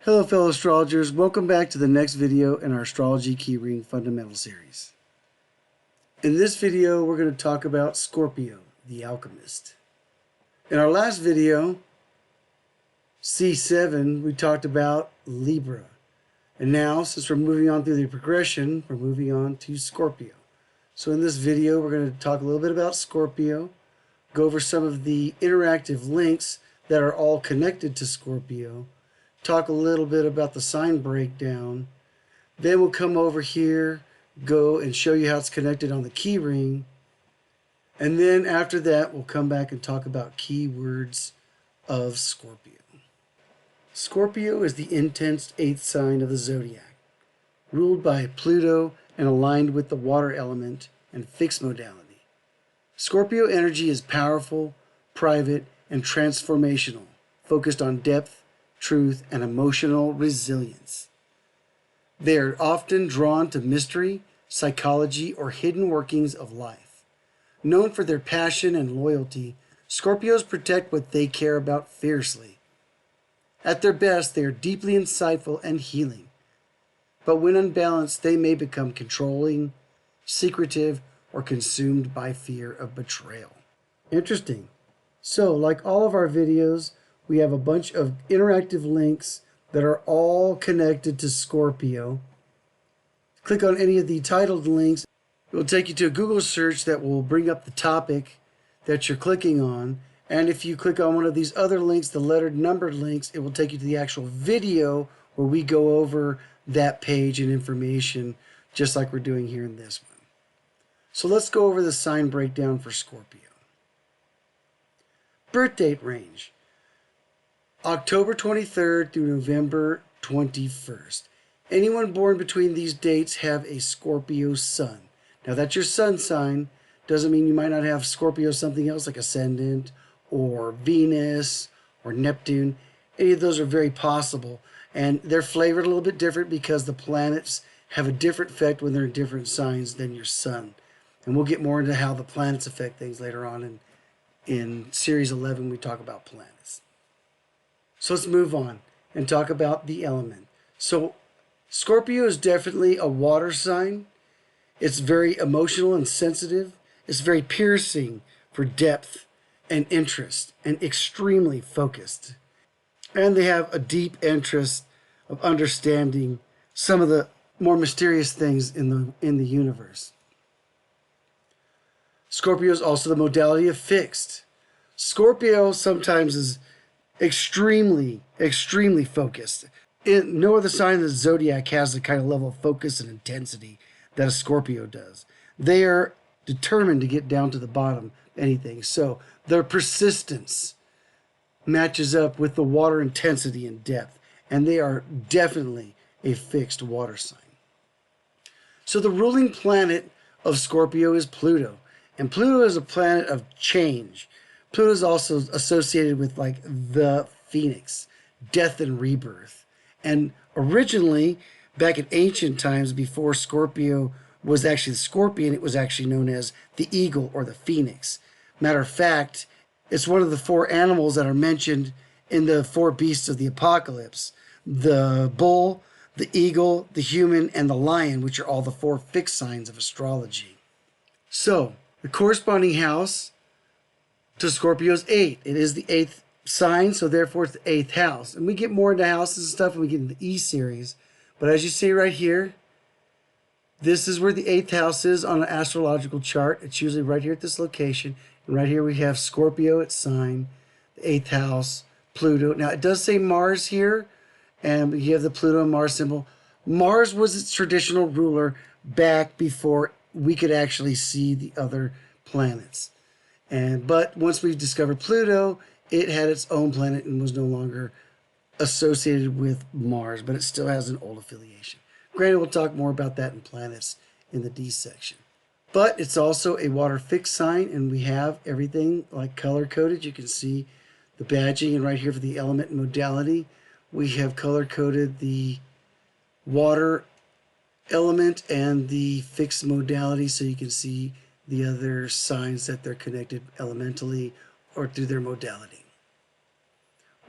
Hello fellow astrologers, welcome back to the next video in our Astrology Keyring Fundamental series. In this video we're going to talk about Scorpio, the alchemist. In our last video, C7, we talked about Libra. And now, since we're moving on through the progression, we're moving on to Scorpio. So in this video we're going to talk a little bit about Scorpio, go over some of the interactive links that are all connected to Scorpio, talk a little bit about the sign breakdown. Then we'll come over here, go and show you how it's connected on the key ring. And then after that, we'll come back and talk about keywords of Scorpio. Scorpio is the intense 8th sign of the Zodiac, ruled by Pluto and aligned with the water element and fixed modality. Scorpio energy is powerful, private, and transformational, focused on depth, truth, and emotional resilience. They are often drawn to mystery, psychology, or hidden workings of life. Known for their passion and loyalty, Scorpios protect what they care about fiercely. At their best, they are deeply insightful and healing. But when unbalanced, they may become controlling, secretive, or consumed by fear of betrayal. Interesting. So, like all of our videos, we have a bunch of interactive links that are all connected to Scorpio. Click on any of the titled links. It will take you to a Google search that will bring up the topic that you're clicking on. And if you click on one of these other links, the lettered numbered links, it will take you to the actual video where we go over that page and information, just like we're doing here in this one. So let's go over the sign breakdown for Scorpio. Birth date range: October 23rd through November 21st. Anyone born between these dates have a Scorpio sun. Now that's your sun sign. Doesn't mean you might not have Scorpio something else like Ascendant or Venus or Neptune. Any of those are very possible. And they're flavored a little bit different because the planets have a different effect when they're in different signs than your sun. And we'll get more into how the planets affect things later on in Series 11 when we talk about planets. So let's move on and talk about the element. So Scorpio is definitely a water sign. It's very emotional and sensitive. It's very piercing for depth and interest and extremely focused. And they have a deep interest of understanding some of the more mysterious things in the universe. Scorpio is also the modality of fixed. Scorpio sometimes is extremely focused. No other sign of the Zodiac has the kind of level of focus and intensity that a Scorpio does. They are determined to get down to the bottom of anything. So their persistence matches up with the water intensity and depth. And they are definitely a fixed water sign. So the ruling planet of Scorpio is Pluto. And Pluto is a planet of change. Pluto is also associated with like the phoenix, death and rebirth. And originally, back in ancient times, before Scorpio was actually the scorpion, it was actually known as the eagle or the phoenix. Matter of fact, it's one of the 4 animals that are mentioned in the 4 beasts of the apocalypse: the bull, the eagle, the human, and the lion, which are all the 4 fixed signs of astrology. So the corresponding house to Scorpio's 8. It is the 8th sign, so therefore it's the 8th house. And we get more into houses and stuff when we get into the E series. But as you see right here, this is where the 8th house is on an astrological chart. It's usually right here at this location. And right here we have Scorpio, its sign, the 8th house, Pluto. Now it does say Mars here, and you have the Pluto and Mars symbol. Mars was its traditional ruler back before we could actually see the other planets. But once we discovered Pluto, it had its own planet and was no longer associated with Mars, but it still has an old affiliation. Granted, we'll talk more about that in planets in the D section. But it's also a water fixed sign, and we have everything like color-coded. You can see the badging, and right here for the element and modality, we have color-coded the water element and the fixed modality, so you can see the other signs that they're connected elementally or through their modality.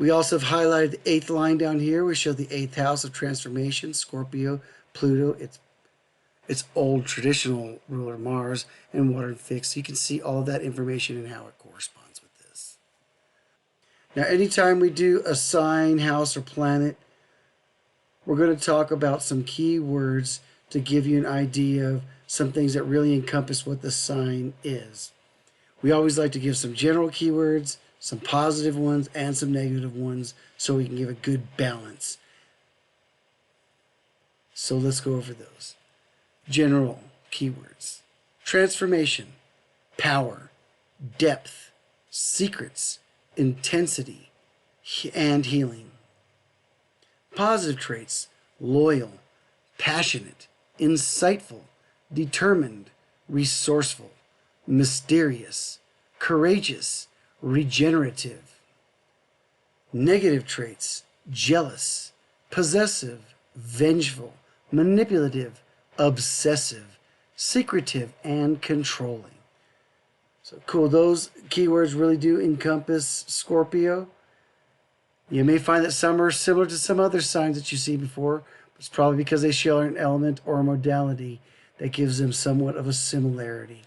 We also have highlighted the 8th line down here. We show the 8th house of transformation, Scorpio, Pluto. It's old traditional ruler Mars and water and fixed. So you can see all of that information and how it corresponds with this. Now, anytime we do a sign, house, or planet, we're going to talk about some keywords to give you an idea of some things that really encompass what the sign is. We always like to give some general keywords, some positive ones, and some negative ones so we can give a good balance. So let's go over those. General keywords: transformation, power, depth, secrets, intensity, and healing. Positive traits: loyal, passionate, insightful, determined, resourceful, mysterious, courageous, regenerative. Negative traits: jealous, possessive, vengeful, manipulative, obsessive, secretive, and controlling. So cool, those keywords really do encompass Scorpio. You may find that some are similar to some other signs that you see before, but it's probably because they share an element or a modality that gives them somewhat of a similarity.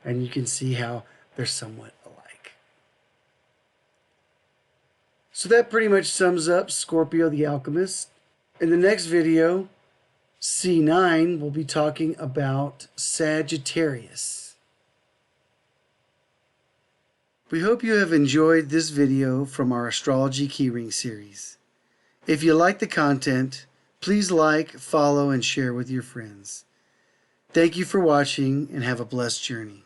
And you can see how they're somewhat alike. So that pretty much sums up Scorpio the Alchemist. In the next video, C9, we'll be talking about Sagittarius. We hope you have enjoyed this video from our Astrology Keyring series. If you like the content, please like, follow, and share with your friends. Thank you for watching and have a blessed journey.